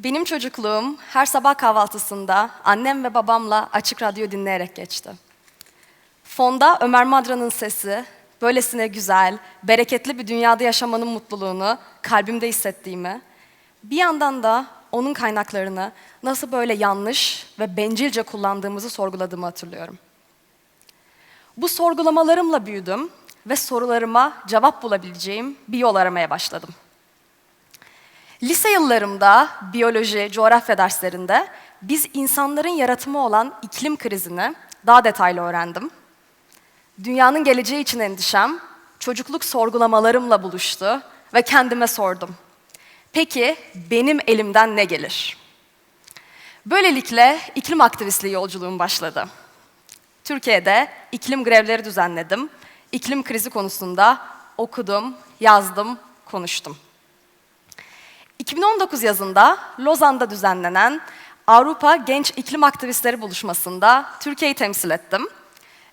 Benim çocukluğum her sabah kahvaltısında annem ve babamla Açık Radyo dinleyerek geçti. Fonda Ömer Madra'nın sesi, böylesine güzel, bereketli bir dünyada yaşamanın mutluluğunu kalbimde hissettiğimi, bir yandan da onun kaynaklarını nasıl böyle yanlış ve bencilce kullandığımızı sorguladığımı hatırlıyorum. Bu sorgulamalarımla büyüdüm ve sorularıma cevap bulabileceğim bir yol aramaya başladım. Lise yıllarımda biyoloji, coğrafya derslerinde biz insanların yaratımı olan iklim krizini daha detaylı öğrendim. Dünyanın geleceği için endişem, çocukluk sorgulamalarımla buluştu ve kendime sordum. Peki benim elimden ne gelir? Böylelikle iklim aktivistliği yolculuğum başladı. Türkiye'de iklim grevleri düzenledim. İklim krizi konusunda okudum, yazdım, konuştum. 2019 yazında Lozan'da düzenlenen Avrupa Genç İklim Aktivistleri Buluşması'nda Türkiye'yi temsil ettim.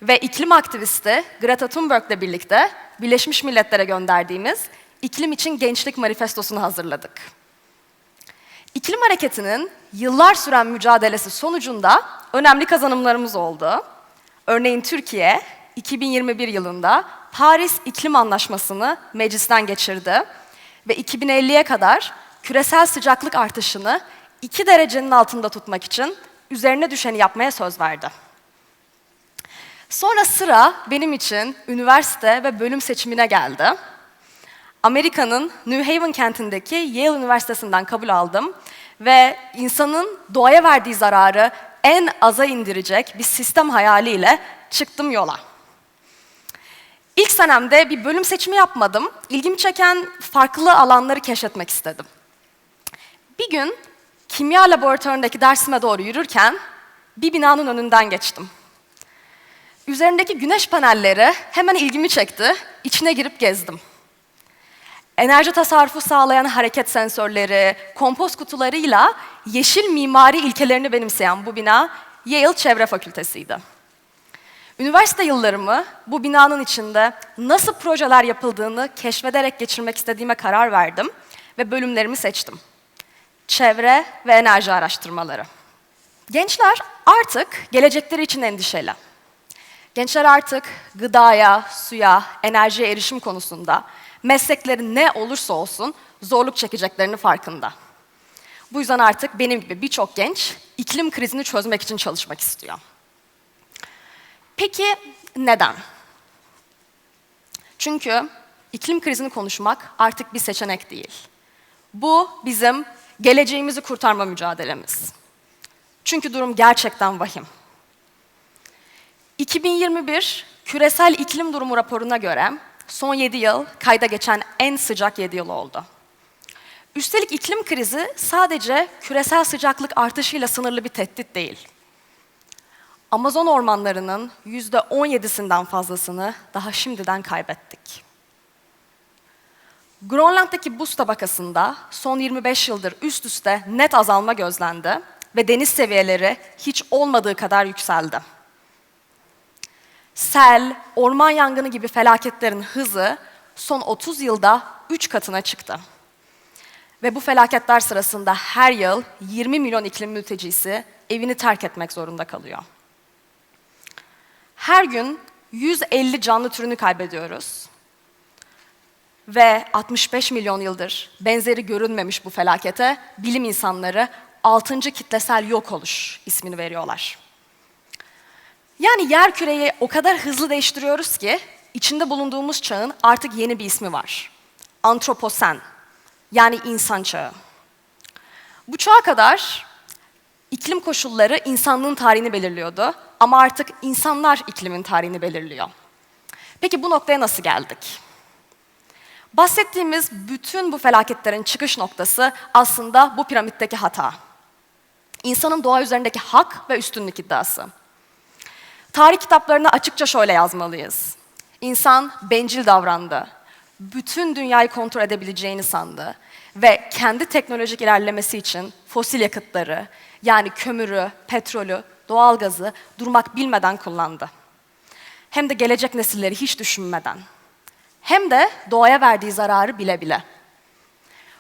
Ve iklim aktivisti Greta Thunberg'le birlikte Birleşmiş Milletler'e gönderdiğimiz İklim için Gençlik Manifestosunu hazırladık. İklim hareketinin yıllar süren mücadelesi sonucunda önemli kazanımlarımız oldu. Örneğin Türkiye, 2021 yılında Paris İklim Anlaşması'nı meclisten geçirdi ve 2050'ye kadar küresel sıcaklık artışını 2 derecenin altında tutmak için üzerine düşeni yapmaya söz verdi. Sonra sıra benim için üniversite ve bölüm seçimine geldi. Amerika'nın New Haven kentindeki Yale Üniversitesi'nden kabul aldım ve insanın doğaya verdiği zararı en aza indirecek bir sistem hayaliyle çıktım yola. İlk senemde bir bölüm seçimi yapmadım. İlgimi çeken farklı alanları keşfetmek istedim. Bir gün kimya laboratuvarındaki dersime doğru yürürken bir binanın önünden geçtim. Üzerindeki güneş panelleri hemen ilgimi çekti, içine girip gezdim. Enerji tasarrufu sağlayan hareket sensörleri, kompost kutularıyla yeşil mimari ilkelerini benimseyen bu bina Yale Çevre Fakültesiydi. Üniversite yıllarımı bu binanın içinde nasıl projeler yapıldığını keşfederek geçirmek istediğime karar verdim ve bölümlerimi seçtim. Çevre ve enerji araştırmaları. Gençler artık gelecekleri için endişeli. Gençler artık gıdaya, suya, enerjiye erişim konusunda meslekleri ne olursa olsun zorluk çekeceklerinin farkında. Bu yüzden artık benim gibi birçok genç iklim krizini çözmek için çalışmak istiyor. Peki neden? Çünkü iklim krizini konuşmak artık bir seçenek değil. Bu bizim geleceğimizi kurtarma mücadelemiz. Çünkü durum gerçekten vahim. 2021 Küresel İklim Durumu raporuna göre son 7 yıl kayda geçen en sıcak 7 yıl oldu. Üstelik iklim krizi sadece küresel sıcaklık artışıyla sınırlı bir tehdit değil. Amazon ormanlarının %17'sinden fazlasını daha şimdiden kaybettik. Grönland'daki buz tabakasında son 25 yıldır üst üste net azalma gözlendi ve deniz seviyeleri hiç olmadığı kadar yükseldi. Sel, orman yangını gibi felaketlerin hızı son 30 yılda 3 katına çıktı. Ve bu felaketler sırasında her yıl 20 milyon iklim mültecisi evini terk etmek zorunda kalıyor. Her gün 150 canlı türünü kaybediyoruz. Ve 65 milyon yıldır benzeri görünmemiş bu felakete bilim insanları 6. kitlesel yok oluş ismini veriyorlar. Yani yerküreyi o kadar hızlı değiştiriyoruz ki içinde bulunduğumuz çağın artık yeni bir ismi var. Antroposen, yani insan çağı. Bu çağa kadar iklim koşulları insanlığın tarihini belirliyordu ama artık insanlar iklimin tarihini belirliyor. Peki bu noktaya nasıl geldik? Bahsettiğimiz bütün bu felaketlerin çıkış noktası aslında bu piramitteki hata. İnsanın doğa üzerindeki hak ve üstünlük iddiası. Tarih kitaplarına açıkça şöyle yazmalıyız. İnsan bencil davrandı. Bütün dünyayı kontrol edebileceğini sandı. Ve kendi teknolojik ilerlemesi için fosil yakıtları, yani kömürü, petrolü, doğalgazı durmak bilmeden kullandı. Hem de gelecek nesilleri hiç düşünmeden. Hem de doğaya verdiği zararı bile bile.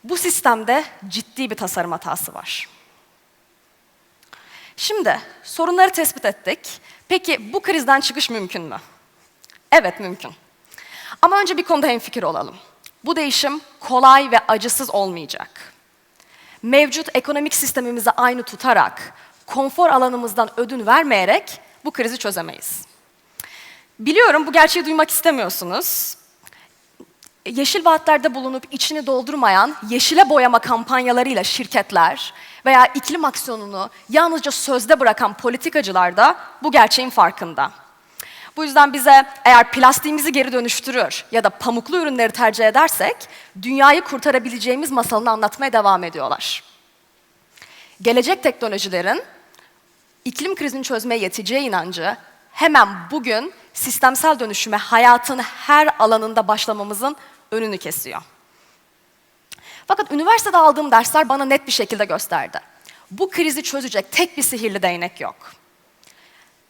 Bu sistemde ciddi bir tasarım hatası var. Şimdi sorunları tespit ettik. Peki bu krizden çıkış mümkün mü? Evet, mümkün. Ama önce bir konuda hemfikir olalım. Bu değişim kolay ve acısız olmayacak. Mevcut ekonomik sistemimizi aynı tutarak, konfor alanımızdan ödün vermeyerek bu krizi çözemeyiz. Biliyorum bu gerçeği duymak istemiyorsunuz. Yeşil vaatlerde bulunup içini doldurmayan yeşile boyama kampanyalarıyla şirketler veya iklim aksiyonunu yalnızca sözde bırakan politikacılar da bu gerçeğin farkında. Bu yüzden bize eğer plastiğimizi geri dönüştürür ya da pamuklu ürünleri tercih edersek dünyayı kurtarabileceğimiz masalını anlatmaya devam ediyorlar. Gelecek teknolojilerin iklim krizini çözmeye yeteceği inancı hemen bugün sistemsel dönüşüme hayatın her alanında başlamamızın önünü kesiyor. Fakat üniversitede aldığım dersler bana net bir şekilde gösterdi. Bu krizi çözecek tek bir sihirli değnek yok.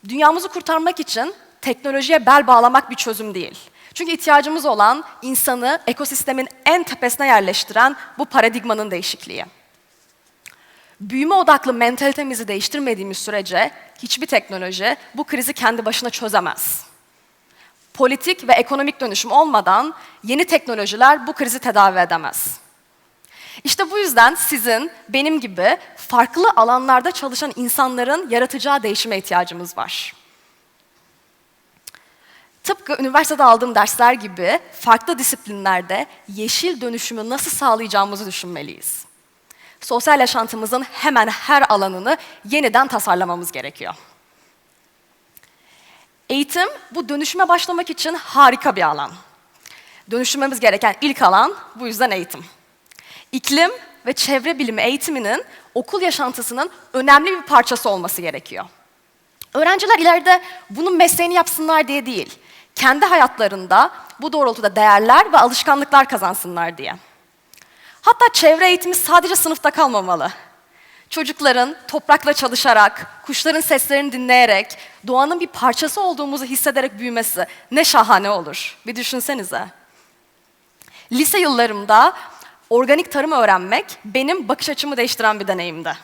Dünyamızı kurtarmak için teknolojiye bel bağlamak bir çözüm değil. Çünkü ihtiyacımız olan insanı ekosistemin en tepesine yerleştiren bu paradigmanın değişikliği. Büyüme odaklı mentalitemizi değiştirmediğimiz sürece hiçbir teknoloji bu krizi kendi başına çözemez. Politik ve ekonomik dönüşüm olmadan yeni teknolojiler bu krizi tedavi edemez. İşte bu yüzden sizin, benim gibi farklı alanlarda çalışan insanların yaratacağı değişime ihtiyacımız var. Tıpkı üniversitede aldığım dersler gibi farklı disiplinlerde yeşil dönüşümü nasıl sağlayacağımızı düşünmeliyiz. Sosyal yaşantımızın hemen her alanını yeniden tasarlamamız gerekiyor. Eğitim, bu dönüşüme başlamak için harika bir alan. Dönüşmemiz gereken ilk alan bu yüzden eğitim. İklim ve çevre bilimi eğitiminin okul yaşantısının önemli bir parçası olması gerekiyor. Öğrenciler ileride bunun mesleğini yapsınlar diye değil, kendi hayatlarında bu doğrultuda değerler ve alışkanlıklar kazansınlar diye. Hatta çevre eğitimi sadece sınıfta kalmamalı. Çocukların toprakla çalışarak, kuşların seslerini dinleyerek, doğanın bir parçası olduğumuzu hissederek büyümesi ne şahane olur. Bir düşünsenize. Lise yıllarımda organik tarım öğrenmek benim bakış açımı değiştiren bir deneyimdi.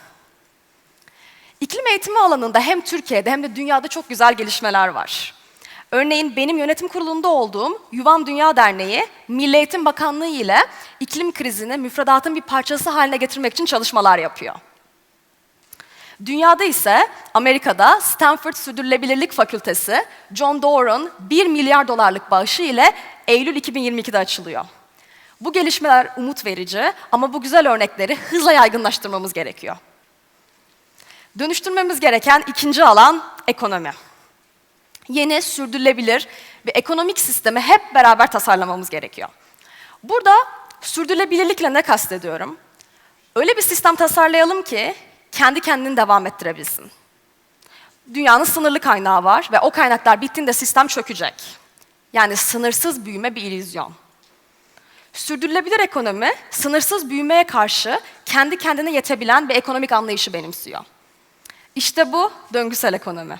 İklim eğitimi alanında hem Türkiye'de hem de dünyada çok güzel gelişmeler var. Örneğin benim yönetim kurulunda olduğum Yuvam Dünya Derneği, Milli Eğitim Bakanlığı ile iklim krizini müfredatın bir parçası haline getirmek için çalışmalar yapıyor. Dünyada ise Amerika'da Stanford Sürdürülebilirlik Fakültesi, John Doerr'ın 1 milyar dolarlık bağışı ile Eylül 2022'de açılıyor. Bu gelişmeler umut verici ama bu güzel örnekleri hızla yaygınlaştırmamız gerekiyor. Dönüştürmemiz gereken ikinci alan ekonomi. Yeni, sürdürülebilir bir ekonomik sistemi hep beraber tasarlamamız gerekiyor. Burada sürdürülebilirlikle ne kastediyorum? Öyle bir sistem tasarlayalım ki kendi kendini devam ettirebilsin. Dünyanın sınırlı kaynağı var ve o kaynaklar bittiğinde sistem çökecek. Yani sınırsız büyüme bir illüzyon. Sürdürülebilir ekonomi, sınırsız büyümeye karşı kendi kendine yetebilen bir ekonomik anlayışı benimsiyor. İşte bu döngüsel ekonomi.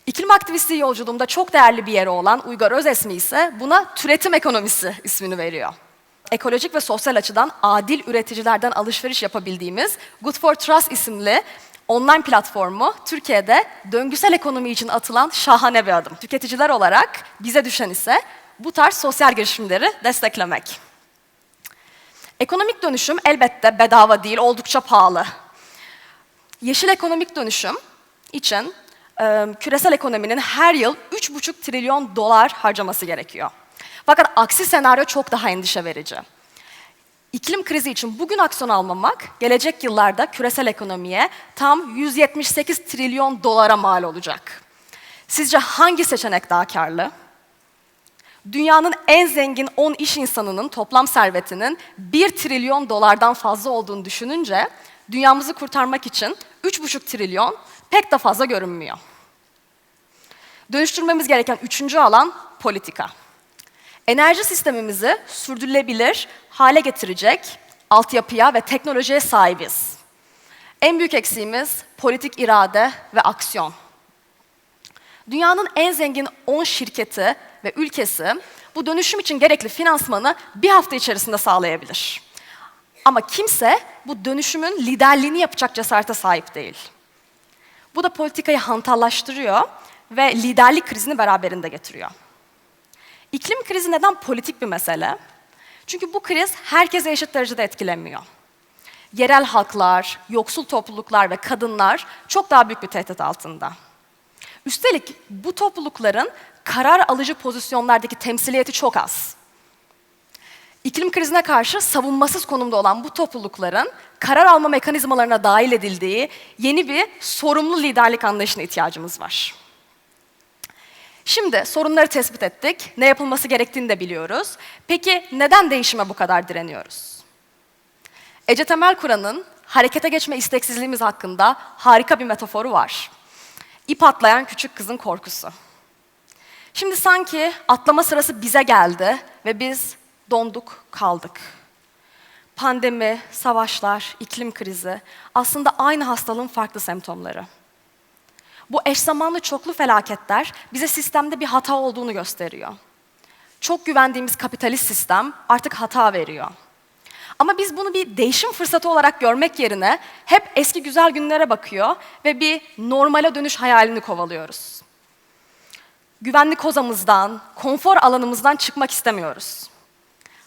İklim aktivistliği yolculuğumda çok değerli bir yeri olan Uygar Özesmi ise buna türetim ekonomisi ismini veriyor. Ekolojik ve sosyal açıdan adil üreticilerden alışveriş yapabildiğimiz Good for Trust isimli online platformu Türkiye'de döngüsel ekonomi için atılan şahane bir adım. Tüketiciler olarak bize düşen ise bu tarz sosyal girişimleri desteklemek. Ekonomik dönüşüm elbette bedava değil, oldukça pahalı. Yeşil ekonomik dönüşüm için küresel ekonominin her yıl 3,5 trilyon dolar harcaması gerekiyor. Fakat aksi senaryo çok daha endişe verici. İklim krizi için bugün aksiyon almamak, gelecek yıllarda küresel ekonomiye tam 178 trilyon dolara mal olacak. Sizce hangi seçenek daha karlı? Dünyanın en zengin 10 iş insanının toplam servetinin 1 trilyon dolardan fazla olduğunu düşününce, dünyamızı kurtarmak için 3,5 trilyon pek de fazla görünmüyor. Dönüştürmemiz gereken üçüncü alan politika. Enerji sistemimizi sürdürülebilir hale getirecek altyapıya ve teknolojiye sahibiz. En büyük eksiğimiz politik irade ve aksiyon. Dünyanın en zengin 10 şirketi ve ülkesi bu dönüşüm için gerekli finansmanı bir hafta içerisinde sağlayabilir. Ama kimse bu dönüşümün liderliğini yapacak cesarete sahip değil. Bu da politikayı hantallaştırıyor ve liderlik krizini beraberinde getiriyor. İklim krizi neden politik bir mesele? Çünkü bu kriz herkese eşit derecede etkilemiyor. Yerel halklar, yoksul topluluklar ve kadınlar çok daha büyük bir tehdit altında. Üstelik bu toplulukların karar alıcı pozisyonlardaki temsiliyeti çok az. İklim krizine karşı savunmasız konumda olan bu toplulukların karar alma mekanizmalarına dahil edildiği yeni bir sorumlu liderlik anlayışına ihtiyacımız var. Şimdi sorunları tespit ettik, ne yapılması gerektiğini de biliyoruz. Peki neden değişime bu kadar direniyoruz? Ece Temelkur'un harekete geçme isteksizliğimiz hakkında harika bir metaforu var. İp atlayan küçük kızın korkusu. Şimdi sanki atlama sırası bize geldi ve biz donduk, kaldık. Pandemi, savaşlar, iklim krizi aslında aynı hastalığın farklı semptomları. Bu eş zamanlı çoklu felaketler bize sistemde bir hata olduğunu gösteriyor. Çok güvendiğimiz kapitalist sistem artık hata veriyor. Ama biz bunu bir değişim fırsatı olarak görmek yerine hep eski güzel günlere bakıyor ve bir normale dönüş hayalini kovalıyoruz. Güvenli kozamızdan, konfor alanımızdan çıkmak istemiyoruz.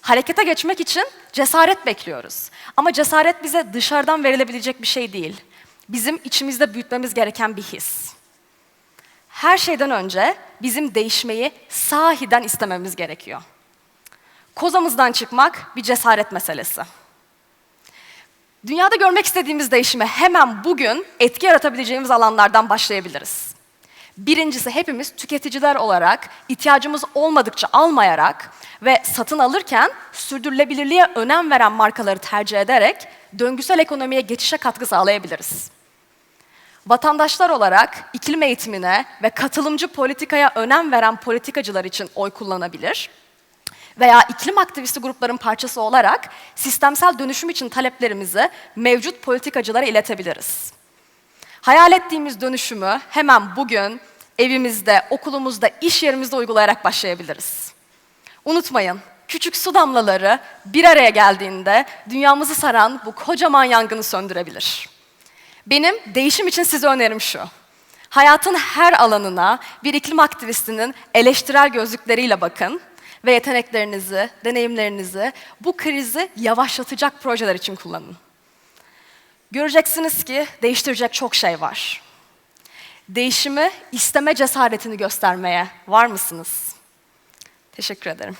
Harekete geçmek için cesaret bekliyoruz. Ama cesaret bize dışarıdan verilebilecek bir şey değil. Bizim içimizde büyütmemiz gereken bir his. Her şeyden önce bizim değişmeyi sahiden istememiz gerekiyor. Kozamızdan çıkmak bir cesaret meselesi. Dünyada görmek istediğimiz değişime hemen bugün etki yaratabileceğimiz alanlardan başlayabiliriz. Birincisi, hepimiz tüketiciler olarak ihtiyacımız olmadıkça almayarak ve satın alırken sürdürülebilirliğe önem veren markaları tercih ederek döngüsel ekonomiye geçişe katkı sağlayabiliriz. Vatandaşlar olarak iklim eğitimine ve katılımcı politikaya önem veren politikacılar için oy kullanabilir veya iklim aktivisti grupların parçası olarak sistemsel dönüşüm için taleplerimizi mevcut politikacılara iletebiliriz. Hayal ettiğimiz dönüşümü hemen bugün evimizde, okulumuzda, iş yerimizde uygulayarak başlayabiliriz. Unutmayın, küçük su damlaları bir araya geldiğinde dünyamızı saran bu kocaman yangını söndürebilir. Benim değişim için size önerim şu: hayatın her alanına bir iklim aktivistinin eleştirel gözlükleriyle bakın ve yeteneklerinizi, deneyimlerinizi bu krizi yavaşlatacak projeler için kullanın. Göreceksiniz ki değiştirecek çok şey var. Değişimi isteme cesaretini göstermeye var mısınız? Teşekkür ederim.